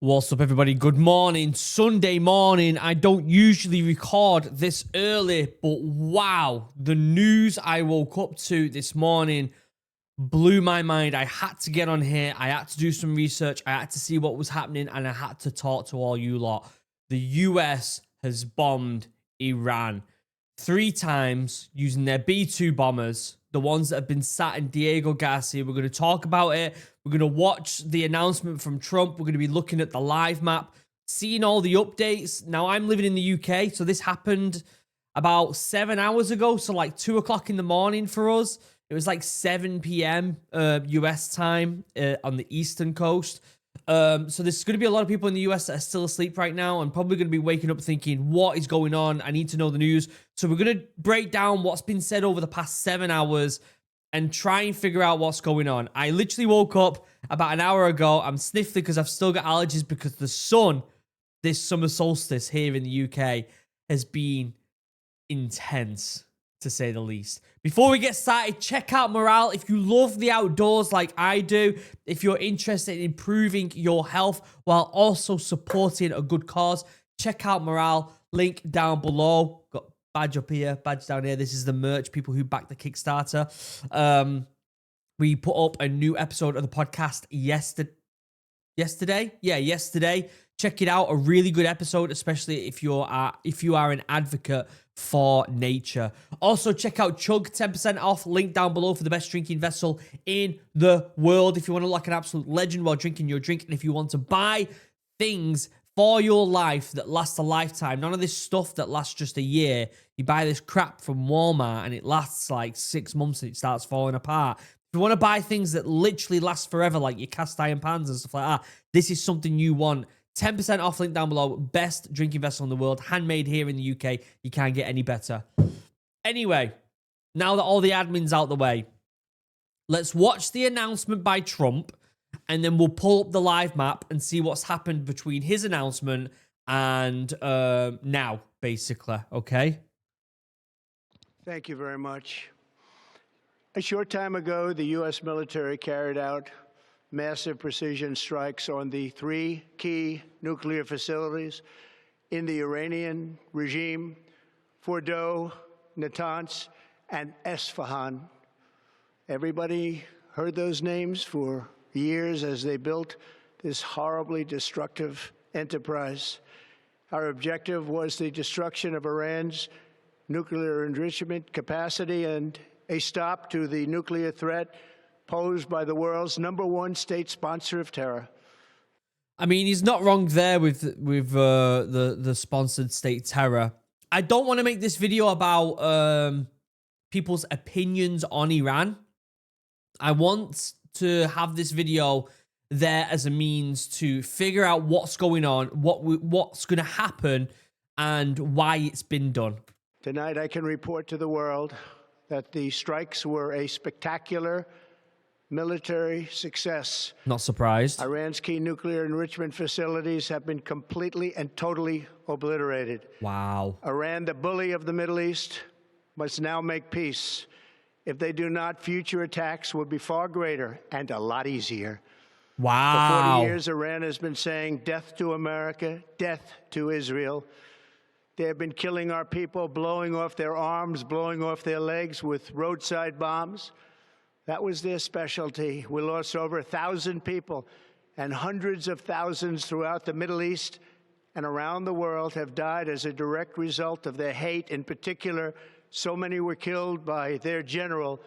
What's up, everybody? Good morning. Sunday morning. I don't usually record this early, but wow, the news I woke up to this morning blew my mind. I had to get on here. I had to do some research. I had to see what was happening, and I had to talk to all you lot. The US has bombed Iran 3 times using their B-2 bombers, the ones that have been sat in Diego Garcia. We're going to talk about it. We're going to watch the announcement from Trump. We're going to be looking at the live map, seeing all the updates. Now, I'm living in the UK, so this happened about 7 hours ago, so like 2 o'clock in the morning for us. It was like 7 p.m. US time on the eastern coast. So there's going to be a lot of people in the US that are still asleep right now and probably going to be waking up thinking, what is going on? I need to know the news. So we're going to break down what's been said over the past 7 hours and try and figure out what's going on. I literally woke up about an hour ago. I'm sniffly because I've still got allergies because the sun, this summer solstice here in the UK, has been intense, to say the least. Before we get started, check out Morale. If you love the outdoors like I do, if you're interested in improving your health while also supporting a good cause, check out Morale. Link down below. Got badge up here, badge down here. This is the merch, people who back the Kickstarter. We put up a new episode of the podcast yesterday. Check it out. A really good episode, especially if you are an advocate for nature. Also, check out Chug, 10% off. Link down below for the best drinking vessel in the world. If you want to look like an absolute legend while drinking your drink, and if you want to buy things for your life that last a lifetime, none of this stuff that lasts just a year. You buy this crap from Walmart and it lasts like 6 months and it starts falling apart. If you want to buy things that literally last forever, like your cast iron pans and stuff like that, this is something you want. 10% off, link down below. Best drinking vessel in the world. Handmade here in the UK. You can't get any better. Anyway, now that all the admin's out the way, let's watch the announcement by Trump, and then we'll pull up the live map and see what's happened between his announcement and now, basically. Okay? Thank you very much. A short time ago, the U.S. military carried out massive precision strikes on the 3 key nuclear facilities in the Iranian regime: Fordow, Natanz, and Esfahan. Everybody heard those names for years as they built this horribly destructive enterprise. Our objective was the destruction of Iran's nuclear enrichment capacity and a stop to the nuclear threat posed by the world's #1 state sponsor of terror. I mean, he's not wrong there with the sponsored state terror. I don't want to make this video about people's opinions on Iran. I want to have this video there as a means to figure out what's going on, what's going to happen, and why it's been done. Tonight, I can report to the world that the strikes were a spectacular military success. Not surprised. Iran's key nuclear enrichment facilities have been completely and totally obliterated. Wow. Iran, the bully of the Middle East, must now make peace. If they do not, future attacks will be far greater and a lot easier. Wow. For 40 years, Iran has been saying death to America, death to Israel. They have been killing our people, blowing off their arms, blowing off their legs with roadside bombs. That was their specialty. We lost over 1,000 people, and hundreds of thousands throughout the Middle East and around the world have died as a direct result of their hate. In particular, so many were killed by their general,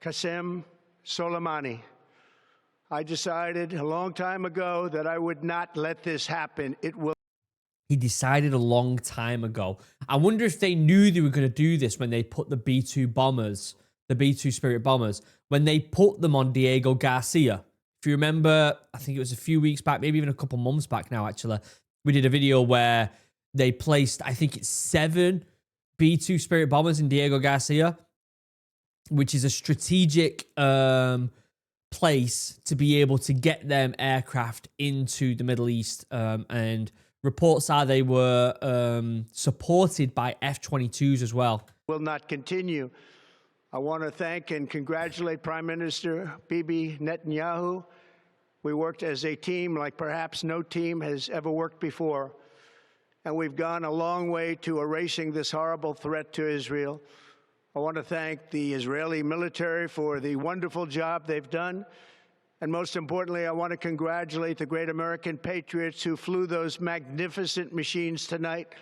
Qasem Soleimani. I decided a long time ago that I would not let this happen. He decided a long time ago. I wonder if they knew they were going to do this when they put the B-2 bombers, the B-2 Spirit bombers, when they put them on Diego Garcia. If you remember, I think it was a few weeks back, maybe even a couple months back now, actually, we did a video where they placed, I think it's 7 B-2 Spirit bombers in Diego Garcia, which is a strategic place to be able to get them aircraft into the Middle East. And reports are they were supported by F-22s as well. Will not continue. I want to thank and congratulate Prime Minister Bibi Netanyahu We worked as a team like perhaps no team has ever worked before. And we've gone a long way to erasing this horrible threat to Israel. I want to thank the Israeli military for the wonderful job they've done. And most importantly, I want to congratulate the great American patriots who flew those magnificent machines tonight,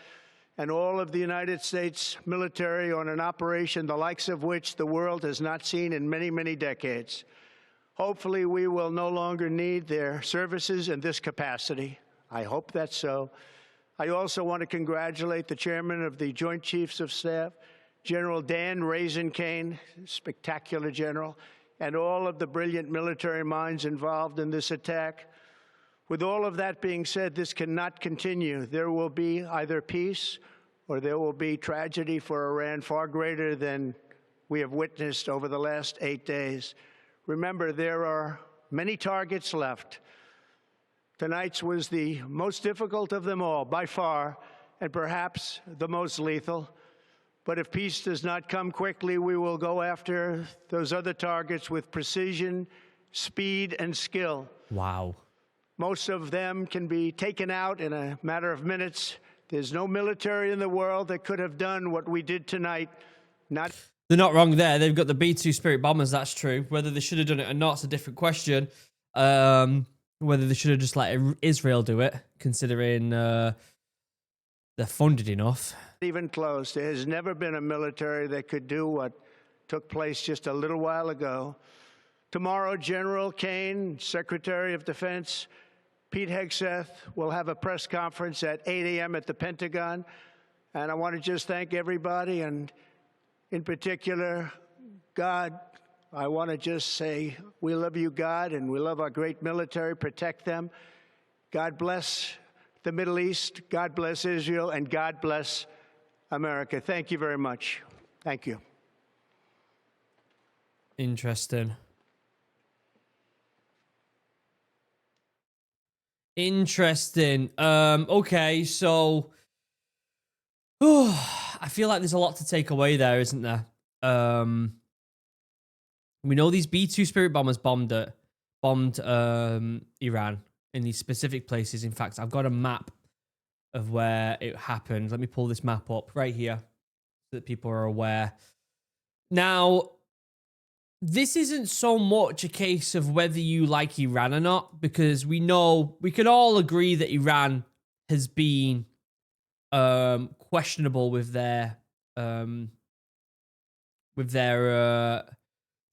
and all of the United States military on an operation the likes of which the world has not seen in many, many decades. Hopefully, we will no longer need their services in this capacity. I hope that's so. I also want to congratulate the chairman of the Joint Chiefs of Staff, General Dan Raisin-Kane, spectacular general, and all of the brilliant military minds involved in this attack. With all of that being said, this cannot continue. There will be either peace or there will be tragedy for Iran far greater than we have witnessed over the last 8 days. Remember, there are many targets left. Tonight's was the most difficult of them all, by far, and perhaps the most lethal. But if peace does not come quickly, we will go after those other targets with precision, speed, and skill. Wow. Most of them can be taken out in a matter of minutes. There's no military in the world that could have done what we did tonight. They're not wrong there. They've got the B-2 Spirit bombers, that's true. Whether they should have done it or not is a different question. Whether they should have just let Israel do it, considering they're funded enough. Even close. There has never been a military that could do what took place just a little while ago. Tomorrow, General Kane, Secretary of Defense, Pete Hegseth will have a press conference at 8 a.m. at the Pentagon. And I want to just thank everybody, and in particular, God. I want to just say we love you, God, and we love our great military. Protect them. God bless the Middle East. God bless Israel. And God bless America. Thank you very much. Thank you. Interesting. Interesting. Okay, so I feel like there's a lot to take away there, isn't there? We know these B-2 Spirit bombers bombed Iran in these specific places. In fact, I've got a map of where it happened. Let me pull this map up right here so that people are aware. Now, this isn't so much a case of whether you like Iran or not, because we know, we can all agree that Iran has been questionable with their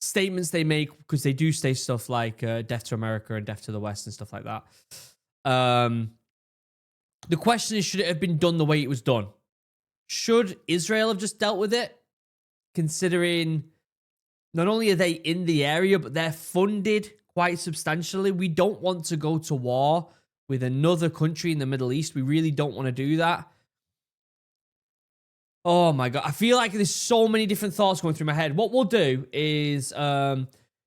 statements they make, because they do say stuff like death to America and death to the West and stuff like that. The question is, should it have been done the way it was done? Should Israel have just dealt with it? Considering not only are they in the area, but they're funded quite substantially. We don't want to go to war with another country in the Middle East. We really don't want to do that. Oh my God. I feel like there's so many different thoughts going through my head. What we'll do is,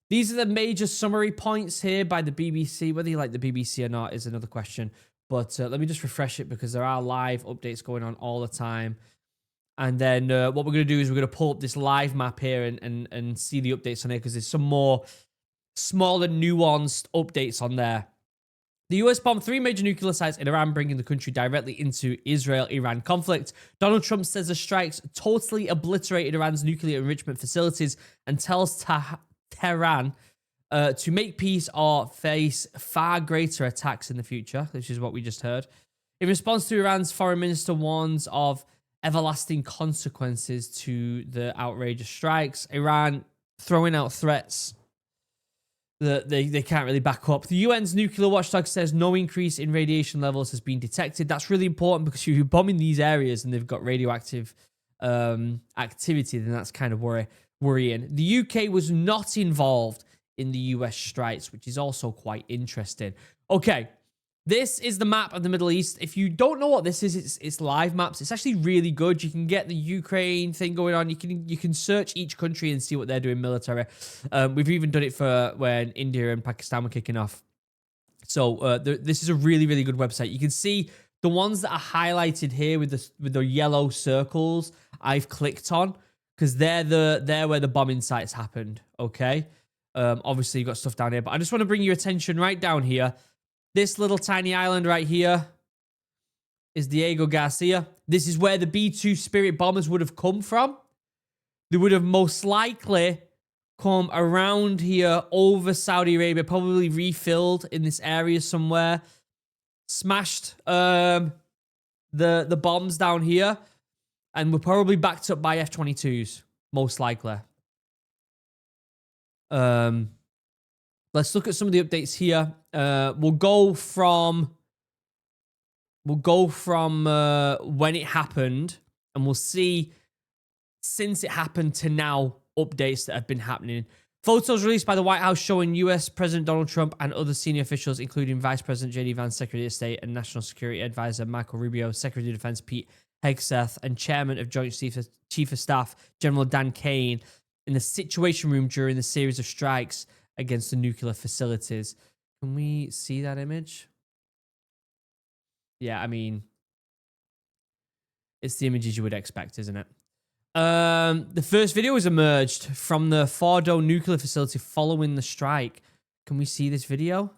these are the major summary points here by the BBC. Whether you like the BBC or not is another question. But let me just refresh it, because there are live updates going on all the time. And then what we're going to do is we're going to pull up this live map here and see the updates on it, because there's some more smaller, nuanced updates on there. The US bombed 3 major nuclear sites in Iran, bringing the country directly into Israel-Iran conflict. Donald Trump says the strikes totally obliterated Iran's nuclear enrichment facilities and tells Tehran to make peace or face far greater attacks in the future, which is what we just heard. In response to Iran's foreign minister warns of everlasting consequences to the outrageous strikes, Iran throwing out threats that they can't really back up. The UN's nuclear watchdog says no increase in radiation levels has been detected. That's really important, because if you're bombing these areas and they've got radioactive activity, then that's kind of worrying. The UK was not involved in the US strikes, which is also quite interesting. Okay, this is the map of the Middle East. If you don't know what this is, it's live maps. It's actually really good. You can get the Ukraine thing going on. You can search each country and see what they're doing military. We've even done it for when India and Pakistan were kicking off. So this is a really, really good website. You can see the ones that are highlighted here with the yellow circles I've clicked on, because they're where the bombing sites happened. Okay. Obviously, you've got stuff down here, but I just want to bring your attention right down here. This little tiny island right here is Diego Garcia. This is where the B-2 Spirit bombers would have come from. They would have most likely come around here over Saudi Arabia, probably refilled in this area somewhere, smashed the bombs down here, and were probably backed up by F-22s, most likely. Let's look at some of the updates here. We'll go from when it happened, and we'll see since it happened to now updates that have been happening. Photos released by the White House showing U.S. President Donald Trump and other senior officials, including Vice President J.D. Vance, Secretary of State and National Security Advisor Michael Rubio, Secretary of Defense Pete Hegseth, and Chairman of Joint Chief of Staff General Dan Kane in the Situation Room during the series of strikes against the nuclear facilities. Can we see that image? Yeah, I mean, it's the images you would expect, isn't it? The first video has emerged from the Fordo nuclear facility following the strike. Can we see this video?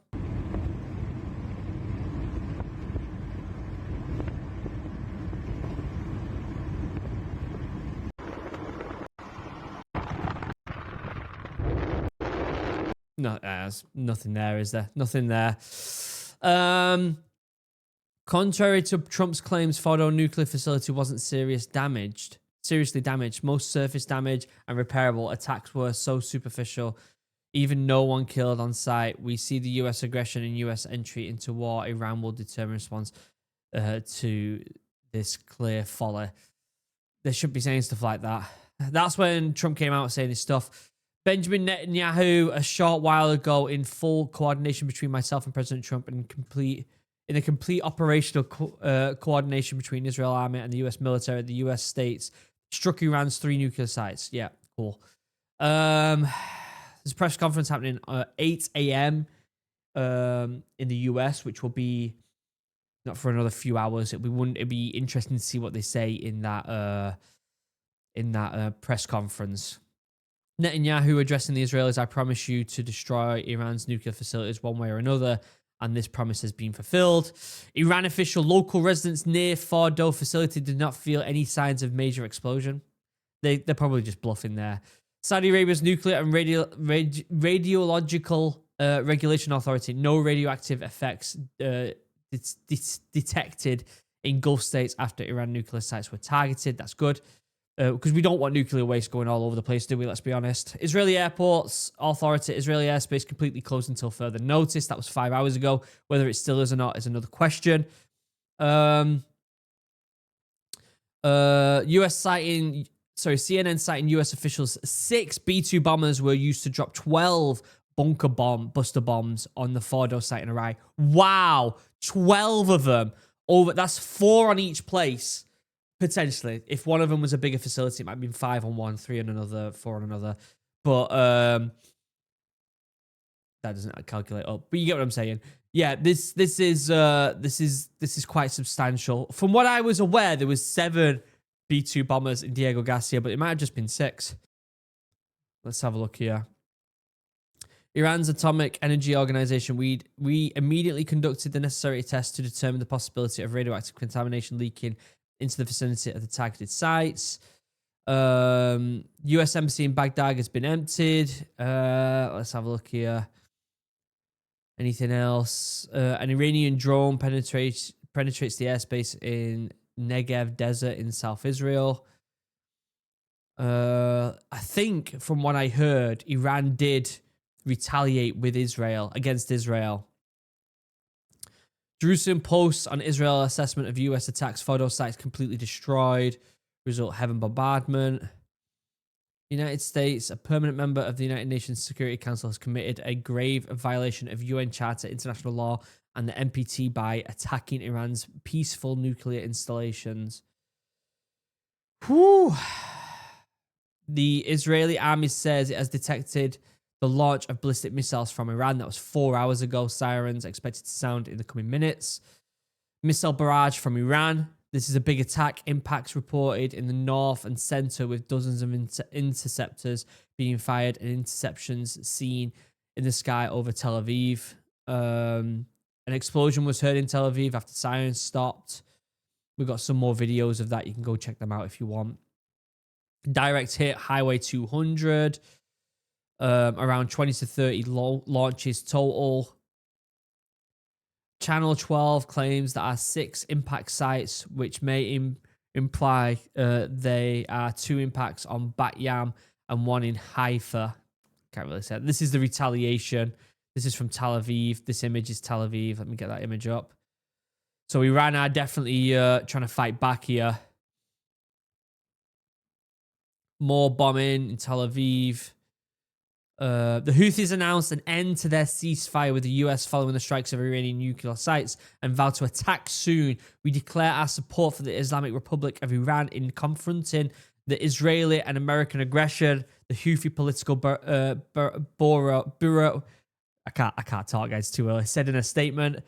No, there's nothing there, is there? Nothing there. Contrary to Trump's claims, Fordo nuclear facility wasn't seriously damaged. Most surface damage and repairable. Attacks were so superficial. Even no one killed on site. We see the U.S. aggression and U.S. entry into war. Iran will determine response to this clear folly. They should be saying stuff like that. That's when Trump came out saying this stuff. Benjamin Netanyahu, a short while ago, in full coordination between myself and President Trump, and in a complete operational coordination between Israel army and the U.S. military, the U.S. states struck Iran's 3 nuclear sites. Yeah, cool. There's a press conference happening at 8 a.m. In the U.S., which will be not for another few hours. It'd be interesting to see what they say in that press conference. Netanyahu addressing the Israelis: I promise you to destroy Iran's nuclear facilities one way or another, and this promise has been fulfilled. Iran official: local residents near Fordo facility did not feel any signs of major explosion. They're probably just bluffing there. Saudi Arabia's nuclear and radiological regulation authority: no radioactive effects detected in Gulf states after Iran nuclear sites were targeted. That's good. Because we don't want nuclear waste going all over the place, do we? Let's be honest. Israeli airports authority: Israeli airspace completely closed until further notice. That was 5 hours ago. Whether it still is or not is another question. CNN citing U.S. officials: 6 B-2 bombers were used to drop 12 buster bombs on the Fordo site in Iraq. Wow, 12 of them. That's 4 on each place. Potentially. If one of them was a bigger facility, it might have been 5 on one, 3 on another, 4 on another. But that doesn't calculate up. But you get what I'm saying. Yeah, this is quite substantial. From what I was aware, there was 7 B-2 bombers in Diego Garcia, but it might have just been 6. Let's have a look here. Iran's Atomic Energy Organization, we immediately conducted the necessary tests to determine the possibility of radioactive contamination leaking into the vicinity of the targeted sites. U.S. Embassy in Baghdad has been emptied. Let's have a look here. Anything else? An Iranian drone penetrates the airspace in Negev Desert in South Israel. I think, from what I heard, Iran did retaliate with Israel, against Israel. Jerusalem Post on Israel assessment of U.S. attacks: Fordo sites completely destroyed. Result: heaven bombardment. United States, a permanent member of the United Nations Security Council, has committed a grave violation of UN Charter, international law, and the NPT by attacking Iran's peaceful nuclear installations. Whew. The Israeli army says it has detected the launch of ballistic missiles from Iran. That was 4 hours ago. Sirens expected to sound in the coming minutes. Missile barrage from Iran. This is a big attack. Impacts reported in the north and center, with dozens of interceptors being fired and interceptions seen in the sky over Tel Aviv. An explosion was heard in Tel Aviv after sirens stopped. We've got some more videos of that. You can go check them out if you want. Direct hit Highway 200. Around 20 to 30 launches total. Channel 12 claims there are 6 impact sites, which may imply they are 2 impacts on Bat Yam and 1 in Haifa. Can't really say. This is the retaliation. This is from Tel Aviv. This image is Tel Aviv. Let me get that image up. So Iran are definitely trying to fight back here. More bombing in Tel Aviv. The Houthis announced an end to their ceasefire with the US following the strikes of Iranian nuclear sites and vowed to attack soon. We declare our support for the Islamic Republic of Iran in confronting the Israeli and American aggression. The Houthi political bureau, I can't talk, guys, too early, said in a statement.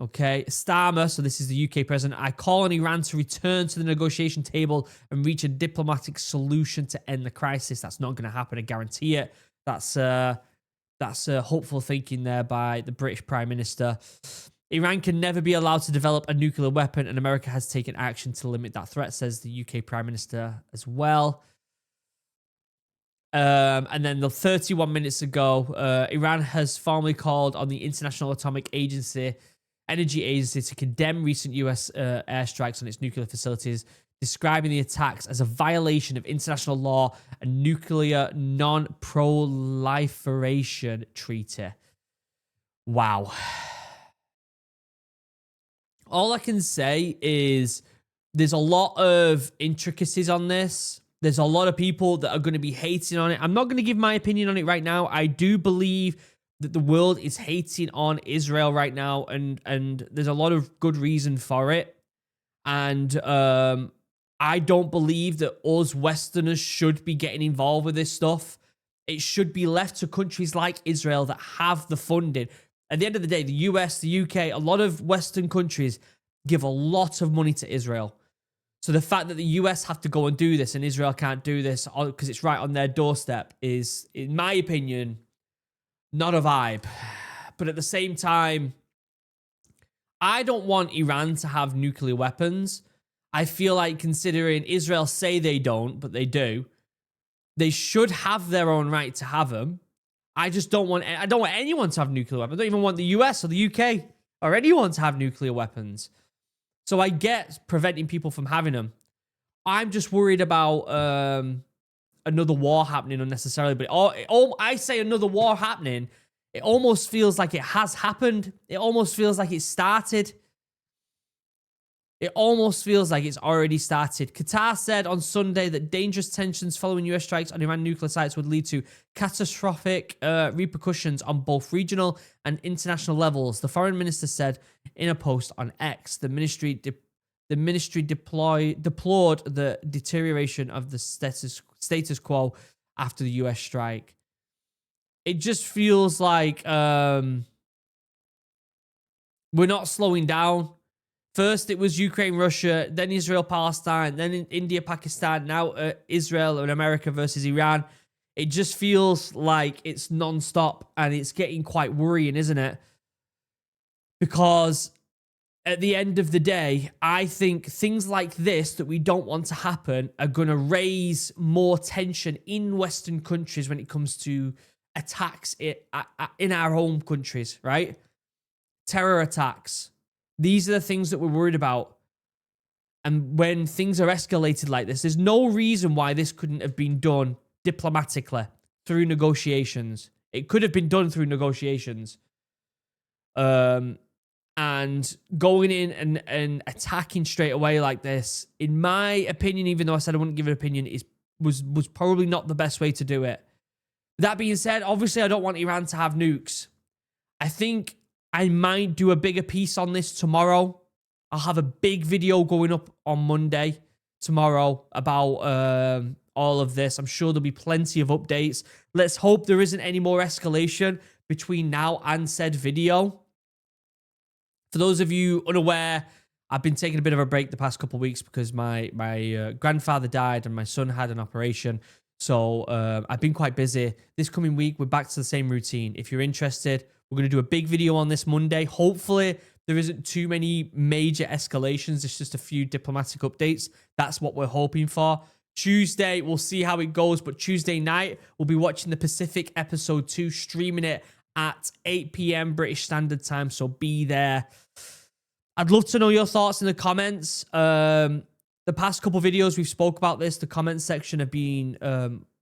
Okay, Starmer, so this is the UK president. I call on Iran to return to the negotiation table and reach a diplomatic solution to end the crisis. That's not going to happen, I guarantee it. That's hopeful thinking there by the British Prime Minister. Iran can never be allowed to develop a nuclear weapon, and America has taken action to limit that threat, says the UK Prime Minister as well. And then 31 minutes ago, Iran has formally called on the International Atomic Energy Agency to condemn recent US airstrikes on its nuclear facilities, describing the attacks as a violation of international law and nuclear non-proliferation treaty. Wow. All I can say is there's a lot of intricacies on this. There's a lot of people that are going to be hating on it. I'm not going to give my opinion on it right now. I do believe that the world is hating on Israel right now, and there's a lot of good reason for it. And I don't believe that us Westerners should be getting involved with this stuff. It should be left to countries like Israel that have the funding. At the end of the day, the US, the UK, a lot of Western countries give a lot of money to Israel. So the fact that the US have to go and do this and Israel can't do this because it's right on their doorstep is, in my opinion, not a vibe. But at the same time, I don't want Iran to have nuclear weapons. I feel like, considering Israel say they don't, but they do, they should have their own right to have them. I don't want anyone to have nuclear weapons. I don't even want the US or the UK or anyone to have nuclear weapons. So I get preventing people from having them. I'm just worried about another war happening unnecessarily. But I say another war happening, it almost feels like it has happened. It almost feels like it started. It almost feels like it's already started. Qatar said on Sunday that dangerous tensions following US strikes on Iran nuclear sites would lead to catastrophic repercussions on both regional and international levels. The foreign minister said in a post on X. The ministry deplored the deterioration of the status quo after the US strike. It just feels like we're not slowing down. First, it was Ukraine, Russia, then Israel, Palestine, then India, Pakistan, now Israel and America versus Iran. It just feels like it's non-stop, and it's getting quite worrying, isn't it? Because at the end of the day, I think things like this that we don't want to happen are going to raise more tension in Western countries when it comes to attacks in our home countries, right? Terror attacks. These are the things that we're worried about. And when things are escalated like this, there's no reason why this couldn't have been done diplomatically through negotiations. It could have been done through negotiations. And going in and attacking straight away like this, in my opinion, even though I said I wouldn't give an opinion, was probably not the best way to do it. That being said, obviously I don't want Iran to have nukes. I think I might do a bigger piece on this tomorrow. I'll have a big video going up on Monday tomorrow about all of this. I'm sure there'll be plenty of updates. Let's hope there isn't any more escalation between now and said video. For those of you unaware, I've been taking a bit of a break the past couple of weeks because my grandfather died and my son had an operation. So I've been quite busy. This coming week, we're back to the same routine. If you're interested, we're going to do a big video on this Monday. Hopefully, there isn't too many major escalations. It's just a few diplomatic updates. That's what we're hoping for. Tuesday, we'll see how it goes. But Tuesday night, we'll be watching the Pacific episode 2, streaming it at 8 p.m. British Standard Time. So be there. I'd love to know your thoughts in the comments. The past couple videos we've spoke about this. The comment section have been,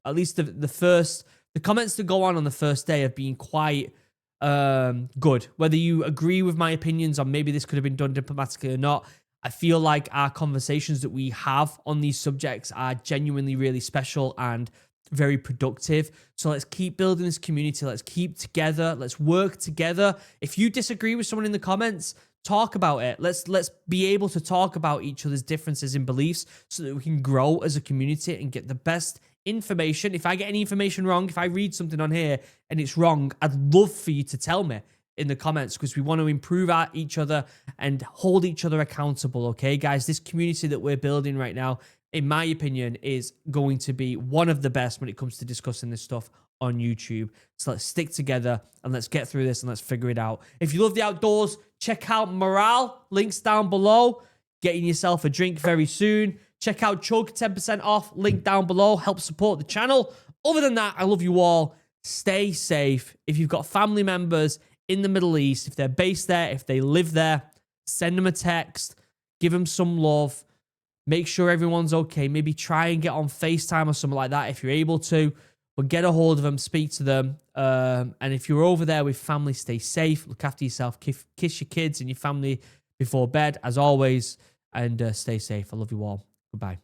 at least the comments that go on the first day have been quite good. Whether you agree with my opinions on maybe this could have been done diplomatically or not, I feel like our conversations that we have on these subjects are genuinely really special and very productive. So let's keep building this community. Let's keep together. Let's work together. If you disagree with someone in the comments, talk about it. Let's be able to talk about each other's differences in beliefs so that we can grow as a community and get the best information. If I get any information wrong, if I read something on here and it's wrong, I'd love for you to tell me in the comments, because we want to improve each other and hold each other accountable. Okay, guys, this community that we're building right now, in my opinion, is going to be one of the best when it comes to discussing this stuff on YouTube. So let's stick together and let's get through this and let's figure it out. If you love the outdoors, check out Morale, links down below. Getting yourself a drink very soon. Check out Chug, 10% off, link down below. Help support the channel. Other than that, I love you all. Stay safe. If you've got family members in the Middle East, if they're based there, if they live there, send them a text, give them some love, make sure everyone's okay. Maybe try and get on FaceTime or something like that if you're able to, but get a hold of them, speak to them. And if you're over there with family, stay safe, look after yourself, kiss your kids and your family before bed, as always, and stay safe. I love you all. Goodbye.